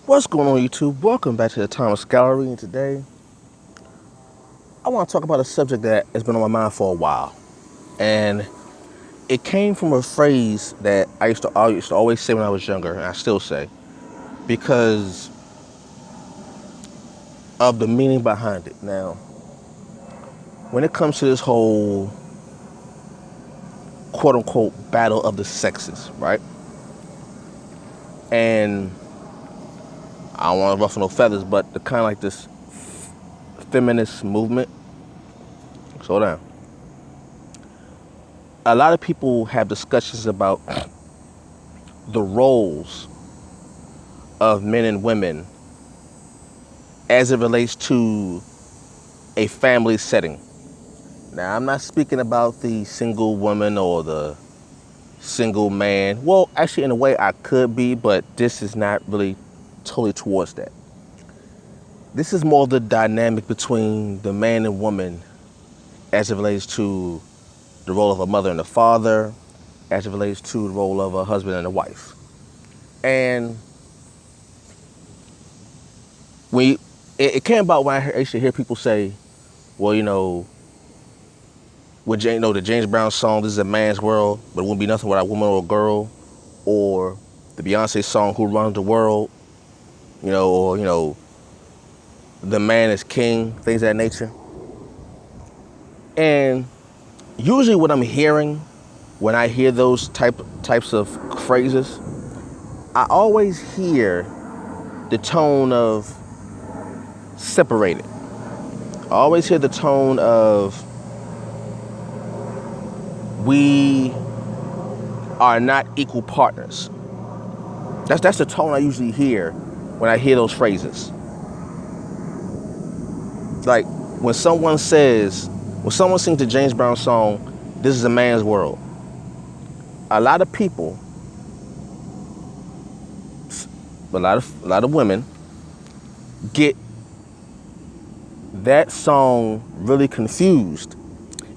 What's going on, YouTube? Welcome back to the Thomas Gallery, and today I want to talk about a subject that has been on my mind for a while. And it came from a phrase that I used to always say when I was younger, and I still say, because of the meaning behind it. Now, when it comes to this whole quote unquote battle of the sexes, right? And I don't want to ruffle no feathers, but the kind of like this feminist movement. Slow down. A lot of people have discussions about the roles of men and women as it relates to a family setting. Now, I'm not speaking about the single woman or the single man. Well, actually, in a way, I could be, but this is not really totally towards that. This is more the dynamic between the man and woman as it relates to the role of a mother and a father, as it relates to the role of a husband and a wife. And we, it came about when I used to hear people say, well, with the James Brown song, "This Is a Man's World," but it wouldn't be nothing without a woman or a girl, or the Beyonce song, "Who Runs the World," or "The Man is King," things of that nature. And usually, what I'm hearing when I hear those types of phrases, I always hear the tone of separated. I always hear the tone of we are not equal partners. That's the tone I usually hear when I hear those phrases. Like when someone sings the James Brown song, "This is a man's world," a lot of people, a lot of women get that song really confused.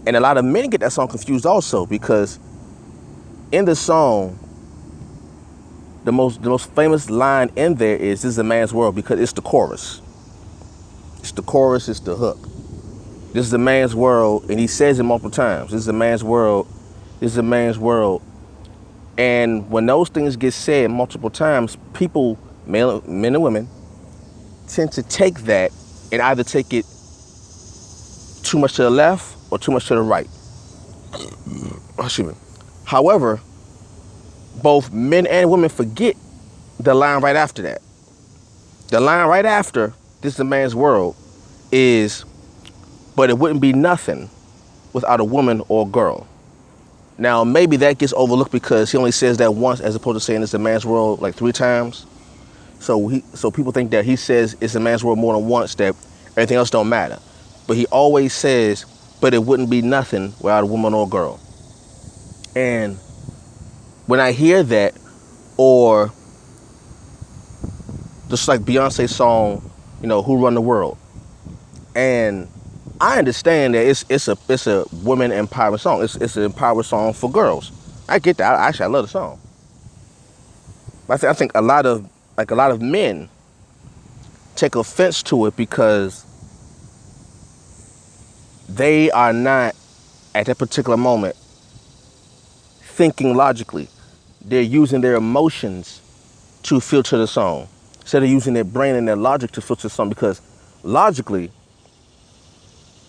And a lot of men get that song confused also, because in the song, the most famous line in there is, "This is a man's world," because it's the chorus. It's the chorus, it's the hook. This is a man's world, and he says it multiple times. This is a man's world. This is a man's world. And when those things get said multiple times, people, men and women, tend to take that and either take it too much to the left or too much to the right. Excuse me. However, both men and women forget the line right after that. The line right after "This is a man's world" is, "But it wouldn't be nothing without a woman or a girl." Now, maybe that gets overlooked because he only says that once, as opposed to saying "It's a man's world" like 3 times. So people think that he says "It's a man's world" more than once, that everything else don't matter. But he always says, "But it wouldn't be nothing without a woman or a girl." And when I hear that, or just like Beyonce's song, "Who Run the World," and I understand that it's a women empowerment song. It's an empowerment song for girls. I get that. I love the song. But I think a lot of men take offense to it because they are not at that particular moment thinking logically. They're using their emotions to filter the song instead of using their brain and their logic to filter the song, because logically,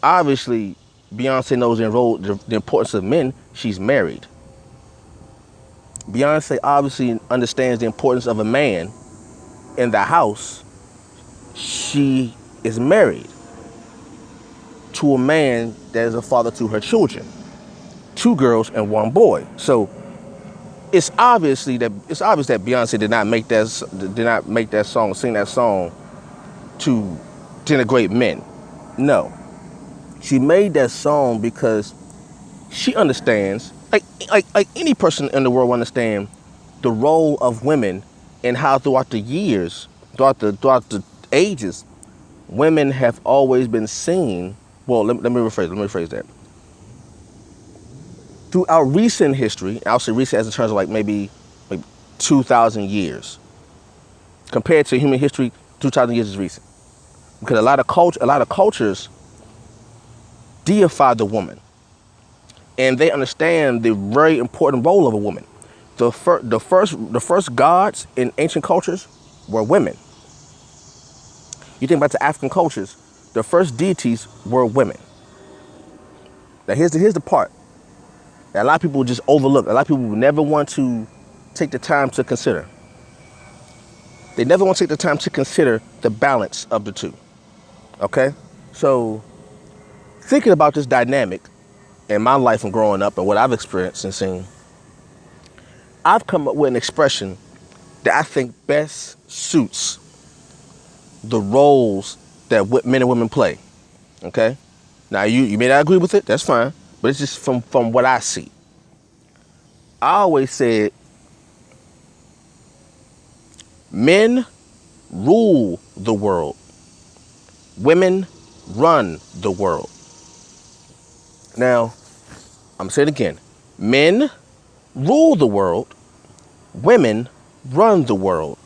obviously, Beyonce knows the importance of men. She's married. Beyonce obviously understands the importance of a man in the house. She is married to a man that is a father to her children, 2 girls and 1 boy. So it's obvious that Beyonce did not make that song, sing that song to denigrate men. No, she made that song because she understands, like any person in the world will understand, the role of women and how throughout the years, throughout the ages, women have always been seen. Well, let me rephrase that. Throughout recent history, I'll say recent as in terms of like maybe like 2,000 years, compared to human history. 2,000 years is recent because a lot of cultures deify the woman, and they understand the very important role of a woman. The first gods in ancient cultures were women. You think about the African cultures, the first deities were women. Now here's the part that a lot of people just overlook. A lot of people never want to take the time to consider. They never want to take the time to consider the balance of the two. Okay? So thinking about this dynamic in my life and growing up and what I've experienced and seen, I've come up with an expression that I think best suits the roles that men and women play. Okay? Now you may not agree with it, that's fine, but it's just from what I see. I always said men rule the world. Women run the world. Now, I'm saying it again. Men rule the world. Women run the world.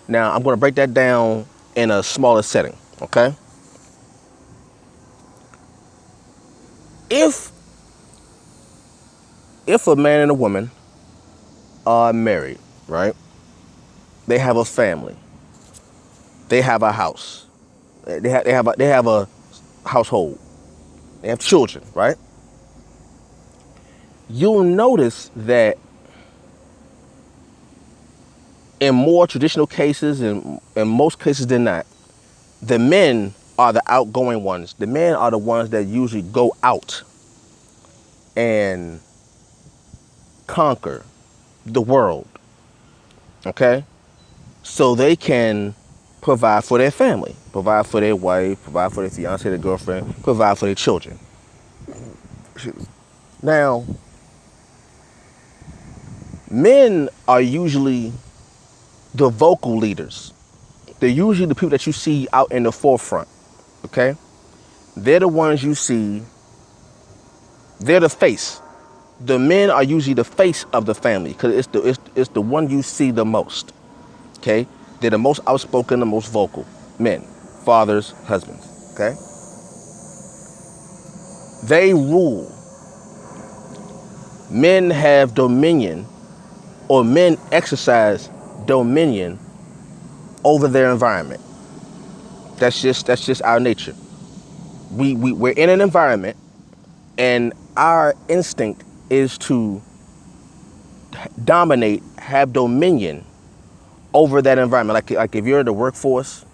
Now, I'm going to break that down in a smaller setting, okay? If a man and a woman are married, right? They have a family. They have a house. They have a household. They have children, right? You'll notice that in more traditional cases, and in most cases than not, the men are the outgoing ones. The men are the ones that usually go out and conquer the world, okay? So they can provide for their family, provide for their wife, provide for their fiance, their girlfriend, provide for their children. Now, men are usually the vocal leaders. They're usually the people that you see out in the forefront, okay? They're the ones you see. They're the face. The men are usually the face of the family because it's the one you see the most, okay? They're the most outspoken, the most vocal. Men, fathers, husbands, okay? They rule. Men have dominion, or men exercise dominion over their environment. That's just our nature. We're in an environment, and our instinct is to dominate, have dominion over that environment. Like if you're in the workforce,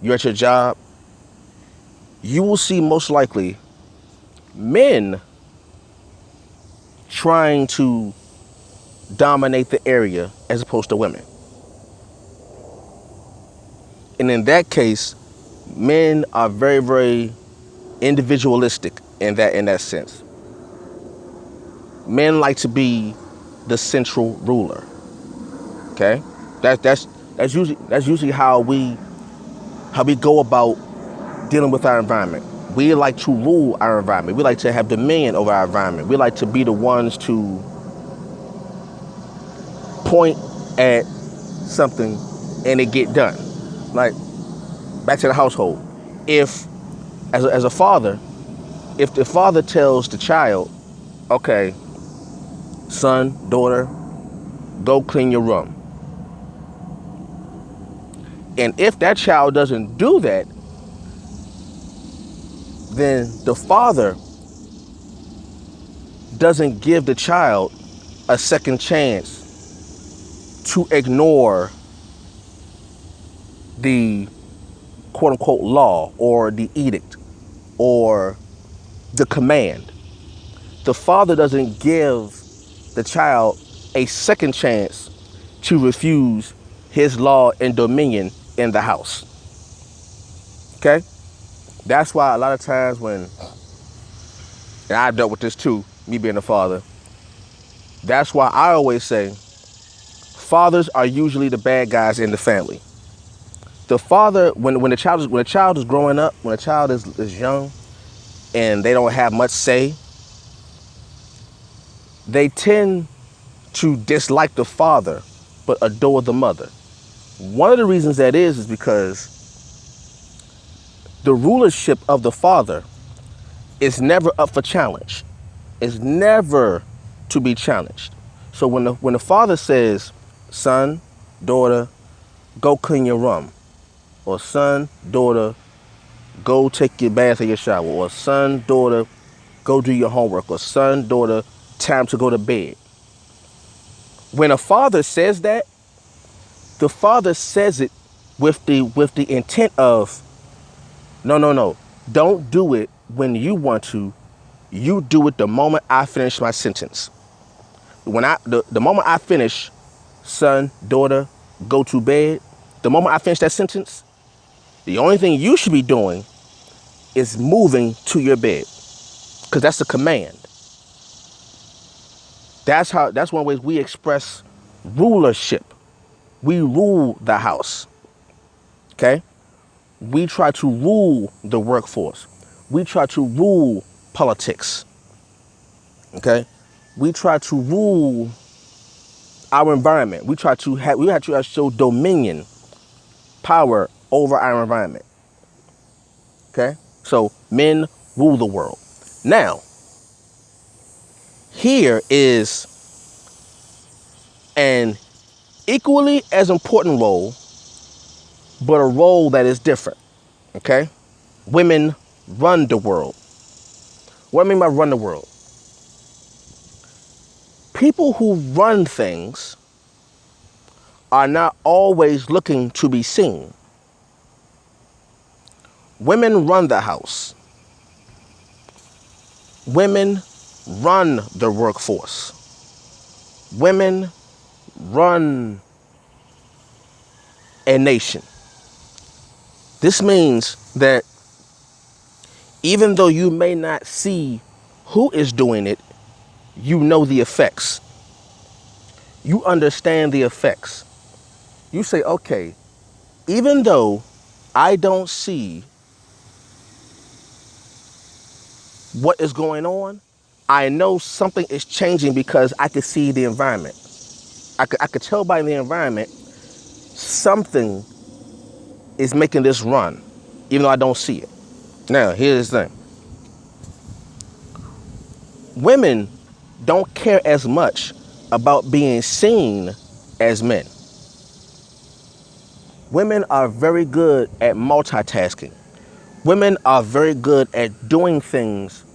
you're at your job, you will see most likely men trying to dominate the area as opposed to women. And in that case, men are very, very individualistic in that sense. Men like to be the central ruler. Okay? That's usually how we go about dealing with our environment. We like to rule our environment. We like to have dominion over our environment. We like to be the ones to point at something and it get done. Like, back to the household. If, as a father, if the father tells the child, okay, son, daughter, go clean your room. And if that child doesn't do that, then the father doesn't give the child a second chance to ignore the quote unquote law or the edict or the command. The father doesn't give the child a second chance to refuse his law and dominion in the house. Okay? That's why a lot of times when, and I've dealt with this too, me being a father, that's why I always say fathers are usually the bad guys in the family. The father, when a child is growing up, when a child is young and they don't have much say, they tend to dislike the father but adore the mother. One of the reasons that is because the rulership of the father is never up for challenge. It's never to be challenged. So when the father says, son, daughter, go clean your room, or son, daughter, go take your bath or your shower, or son, daughter, go do your homework, or son, daughter, time to go to bed. When a father says that, the father says it with the intent of, no. Don't do it when you want to. You do it the moment I finish my sentence. The moment I finish, son, daughter, go to bed, the moment I finish that sentence, the only thing you should be doing is moving to your bed. Because that's a command. That's one of the ways we express rulership. We rule the house. Okay? We try to rule the workforce. We try to rule politics. Okay? We try to rule our environment. We have to show dominion, power over our environment. Okay? So men rule the world. Now, here is an equally as important role, but a role that is different. Okay? Women run the world. What do I mean by run the world? People who run things are not always looking to be seen. Women run the house. Women run the workforce. Women run a nation. This means that even though you may not see who is doing it, you know the effects. You understand the effects. You say, okay, even though I don't see what is going on, I know something is changing because I can see the environment. I could tell by the environment something is making this run, even though I don't see it. Now, here's the thing. Women don't care as much about being seen as men. Women are very good at multitasking. Women are very good at doing things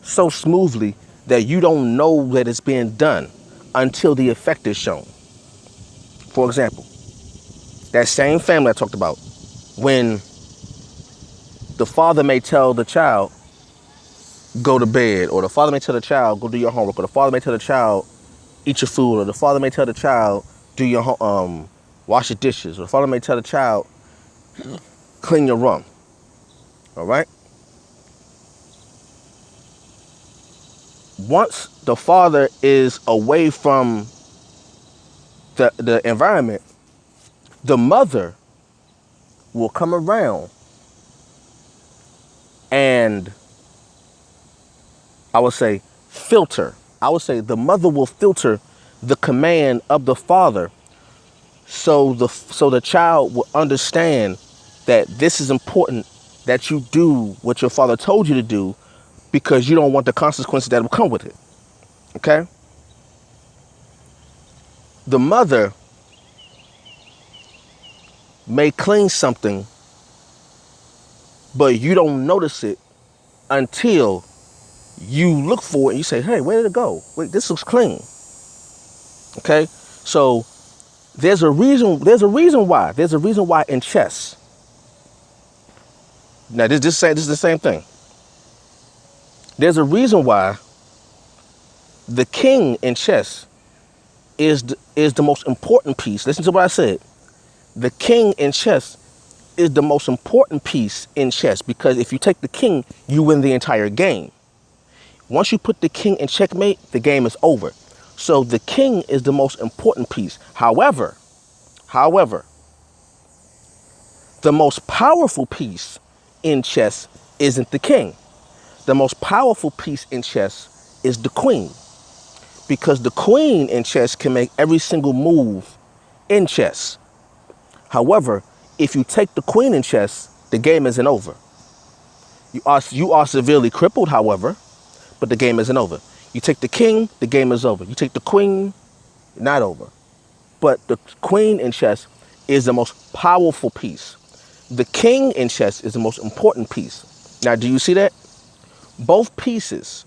so smoothly that you don't know that it's being done until the effect is shown. For example, that same family I talked about, when the father may tell the child, go to bed, or the father may tell the child, go do your homework, or the father may tell the child, eat your food, or the father may tell the child, do your wash your dishes, or the father may tell the child, clean your room. All right? Once the father is away from the environment, the mother will come around and I would say filter. I would say the mother will filter the command of the father so the child will understand that this is important, that you do what your father told you to do because you don't want the consequences that will come with it. Okay? The mother may clean something, but you don't notice it until you look for it and you say, hey, where did it go? Wait, this looks clean. Okay? So there's a reason why in chess. Now this is the same thing. There's a reason why the king in chess is the most important piece. Listen to what I said. The king in chess is the most important piece in chess because if you take the king, you win the entire game. Once you put the king in checkmate, the game is over. So the king is the most important piece. However, the most powerful piece in chess isn't the king. The most powerful piece in chess is the queen. Because the queen in chess can make every single move in chess. However, if you take the queen in chess, the game isn't over. You are severely crippled, however, but the game isn't over. You take the king, the game is over. You take the queen, not over. But the queen in chess is the most powerful piece. The king in chess is the most important piece. Now, do you see that? Both pieces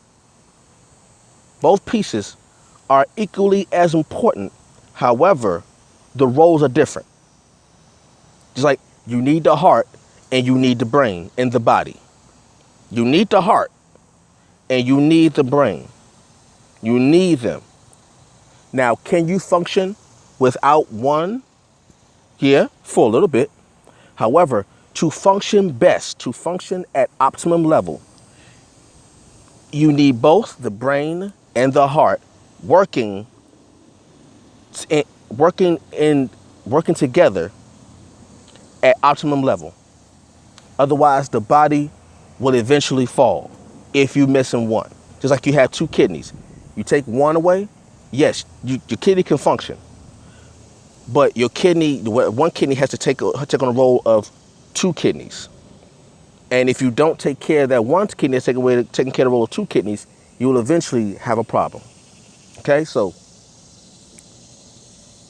are equally as important. However, the roles are different. Just like you need the heart and you need the brain in the body. You need the heart and you need the brain. You need them. Now, can you function without one? Yeah, for a little bit. However, to function best, to function at optimum level, you need both the brain and the heart working together at optimum level. Otherwise, the body will eventually fall if you're missing one. Just like you have two kidneys. You take one away, yes, your kidney can function. But one kidney has to take on a role of two kidneys. And if you don't take care of that one kidney that's taking care of the role of two kidneys, you will eventually have a problem. Okay, so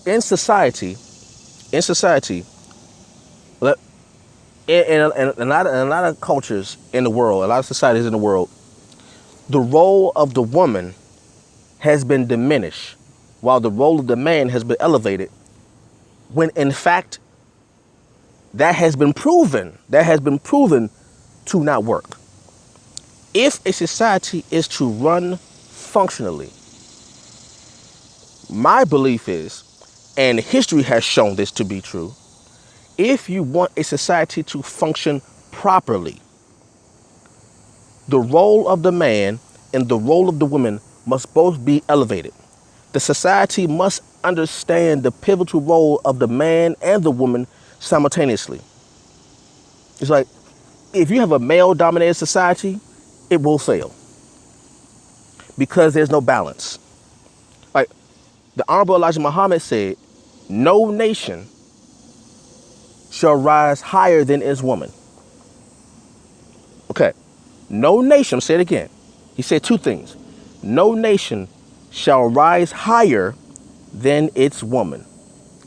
in society, in a lot of cultures in the world, a lot of societies in the world, the role of the woman has been diminished while the role of the man has been elevated, when in fact that has been proven to not work. If a society is to run functionally, my belief is, and history has shown this to be true, if you want a society to function properly, the role of the man and the role of the woman must both be elevated. The society must understand the pivotal role of the man and the woman simultaneously. It's like, if you have a male-dominated society, it will fail because there's no balance. Like the Honorable Elijah Muhammad said, no nation shall rise higher than its woman. Okay, no nation, say it again. He said two things. No nation shall rise higher than its woman.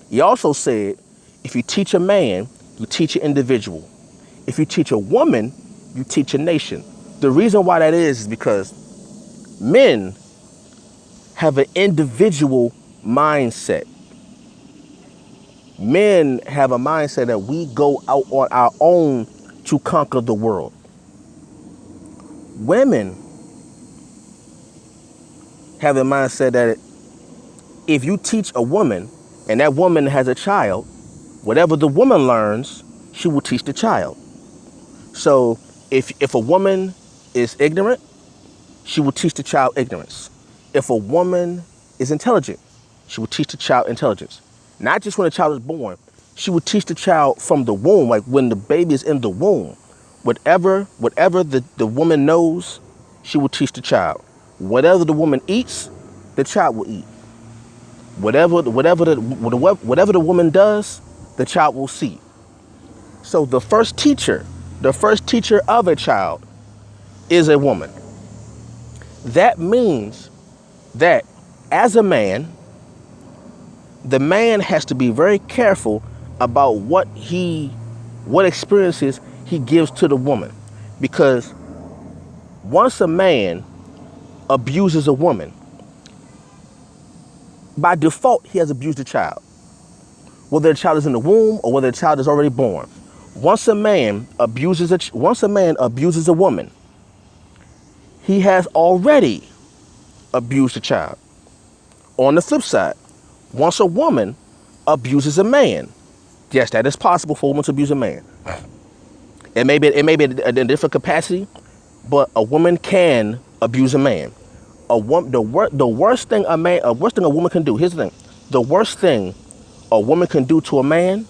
He also said, if you teach a man, you teach an individual. If you teach a woman, you teach a nation. The reason why that is because men have an individual mindset. Men have a mindset that we go out on our own to conquer the world. Women have a mindset that if you teach a woman and that woman has a child, whatever the woman learns, she will teach the child. So if a woman is ignorant, she will teach the child ignorance. If a woman is intelligent, she will teach the child intelligence. Not just when the child is born, she will teach the child from the womb, like when the baby is in the womb. Whatever the woman knows, she will teach the child. Whatever the woman eats, the child will eat. Whatever the woman does, the child will see. So the first teacher of a child is a woman. That means that as a man, the man has to be very careful about what experiences he gives to the woman. Because once a man abuses a woman, by default, he has abused the child. Whether the child is in the womb or whether the child is already born. Once a man abuses a woman, he has already abused the child. On the flip side, once a woman abuses a man, yes, that is possible for a woman to abuse a man. It may be in a different capacity, but a woman can abuse a man. The worst thing a woman can do. Here's the thing: the worst thing a woman can do to a man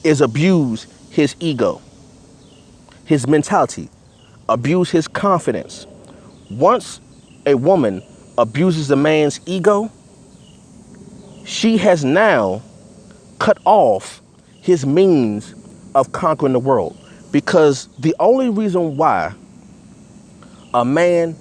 is abuse his ego, his mentality, abuse his confidence. Once a woman abuses a man's ego, she has now cut off his means of conquering the world. Because the only reason why a man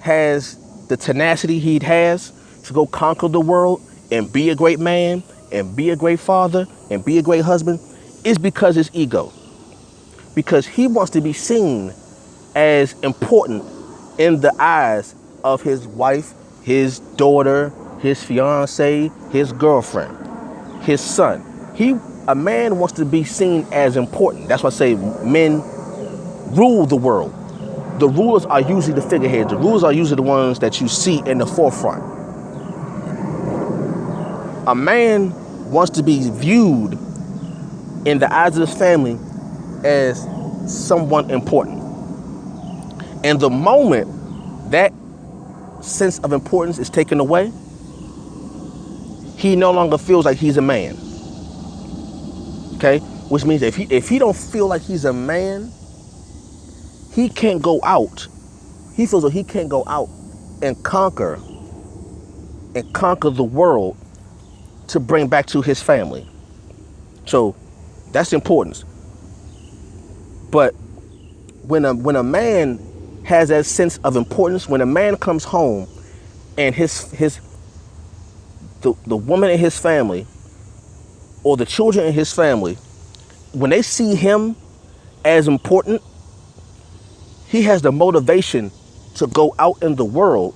has the tenacity he has to go conquer the world and be a great man and be a great father and be a great husband is because his ego. Because he wants to be seen as important in the eyes of his wife, his daughter, his fiance, his girlfriend, his son. A man wants to be seen as important. That's why I say men rule the world. The rulers are usually the figureheads. The rulers are usually the ones that you see in the forefront. A man wants to be viewed in the eyes of his family as someone important. And the moment that sense of importance is taken away, he no longer feels like he's a man. Okay? Which means if he don't feel like he's a man, he can't go out. He feels like he can't go out and conquer the world to bring back to his family. So that's the importance. But when a man has that sense of importance, when a man comes home and the woman in his family or the children in his family, when they see him as important, he has the motivation to go out in the world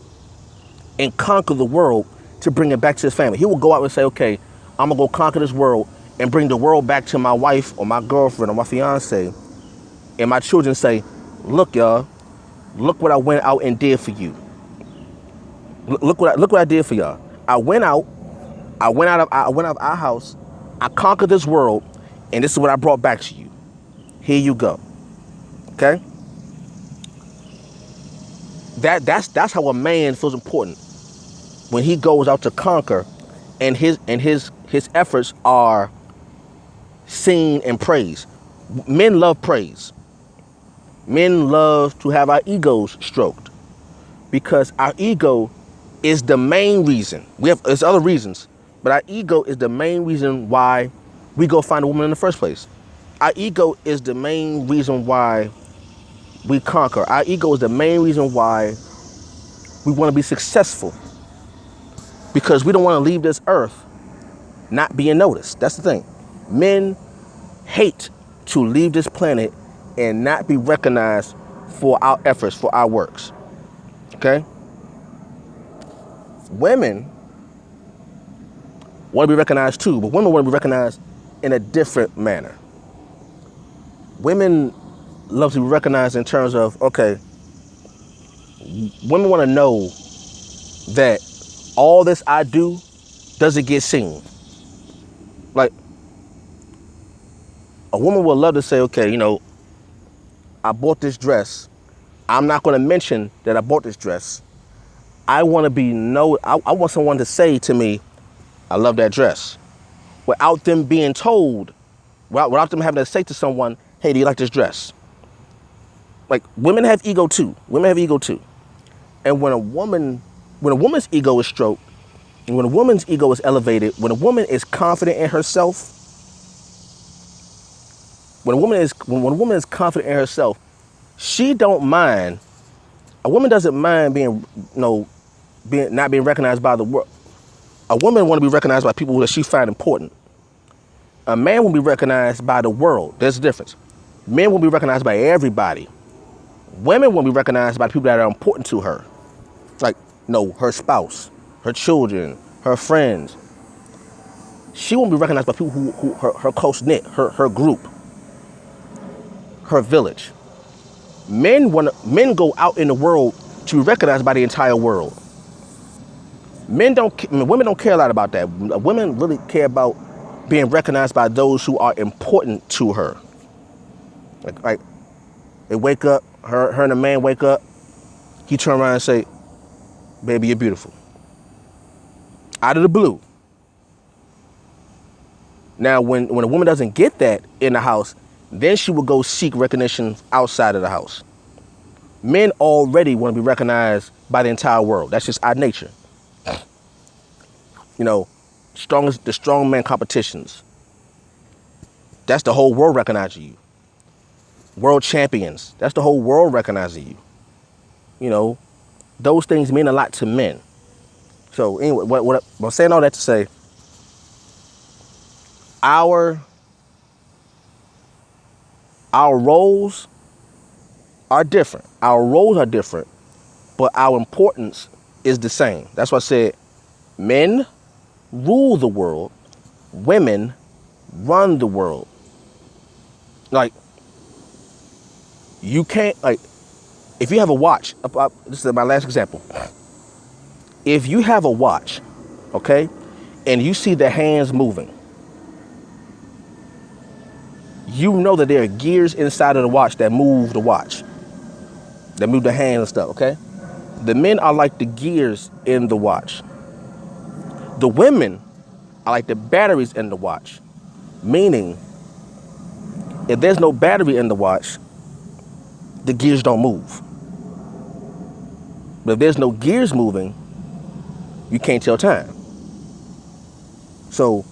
and conquer the world to bring it back to his family. He will go out and say, okay, I'm gonna go conquer this world and bring the world back to my wife or my girlfriend or my fiance. And my children say, look, y'all, look what I went out and did for you. Look what I did for y'all. I went out of our house, I conquered this world, and this is what I brought back to you. Here you go. Okay? That's how a man feels important. When he goes out to conquer and his efforts are seen and praised. Men love praise. Men love to have our egos stroked because our ego is the main reason. There's other reasons, but our ego is the main reason why we go find a woman in the first place. Our ego is the main reason why we conquer. Our ego is the main reason why we want to be successful, because we don't want to leave this earth not being noticed. That's the thing. Men hate to leave this planet and not be recognized for our efforts, for our works. Okay? Women want to be recognized too, but women want to be recognized in a different manner. Women love to be recognized in terms of, okay, women want to know that all this I do doesn't get seen. Like, a woman would love to say, okay, I bought this dress. I'm not going to mention that I bought this dress. I want I want someone to say to me, I love that dress, without them being told, without them having to say to someone, hey, do you like this dress? Like, women have ego too. Women have ego too. And when a woman's ego is stroked, and when a woman's ego is elevated, when a woman is confident in herself, when a woman is confident in herself, she don't mind. A woman doesn't mind being not being recognized by the world. A woman want to be recognized by people that she find important. A man will be recognized by the world. There's a difference. Men will be recognized by everybody. Women will be recognized by people that are important to her. Like, her spouse, her children, her friends. She won't be recognized by people who her close-knit, her group, her village. Men go out in the world to be recognized by the entire world. Women don't care a lot about that. Women really care about being recognized by those who are important to her. Like they wake up, her and the man wake up, he turn around and say, baby, you're beautiful. Out of the blue. Now, when a woman doesn't get that in the house, then she will go seek recognition outside of the house. Men already want to be recognized by the entire world. That's just our nature. The strongman competitions. That's the whole world recognizing you. World champions. That's the whole world recognizing you. You know, those things mean a lot to men. So anyway, what I'm saying all that to say, our roles are different. Our roles are different, but our importance is the same. That's why I said men rule the world, women run the world. Like, you can't, like, if you have a watch, this is my last example. If you have a watch, okay, and you see the hands moving, you know that there are gears inside of the watch that move the watch, that move the hands and stuff, okay? The men are like the gears in the watch. The women are like the batteries in the watch, meaning if there's no battery in the watch, the gears don't move. But if there's no gears moving, you can't tell time. So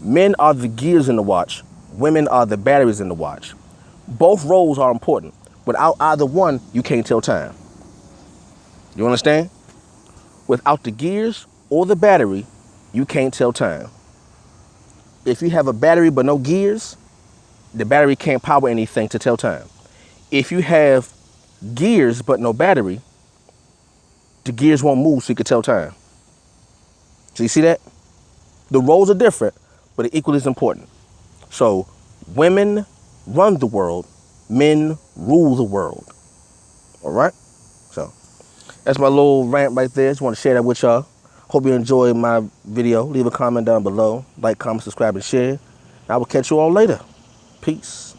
men are the gears in the watch, women are the batteries in the watch. Both roles are important. Without either one, you can't tell time. You understand? Without the gears or the battery, you can't tell time. If you have a battery but no gears, the battery can't power anything to tell time. If you have gears but no battery, the gears won't move so you can tell time. So you see that? The roles are different, but they're equally as important. So women run the world, men rule the world. All right? So that's my little rant right there. Just want to share that with y'all. Hope you enjoyed my video. Leave a comment down below. Like, comment, subscribe, and share. I will catch you all later. Peace.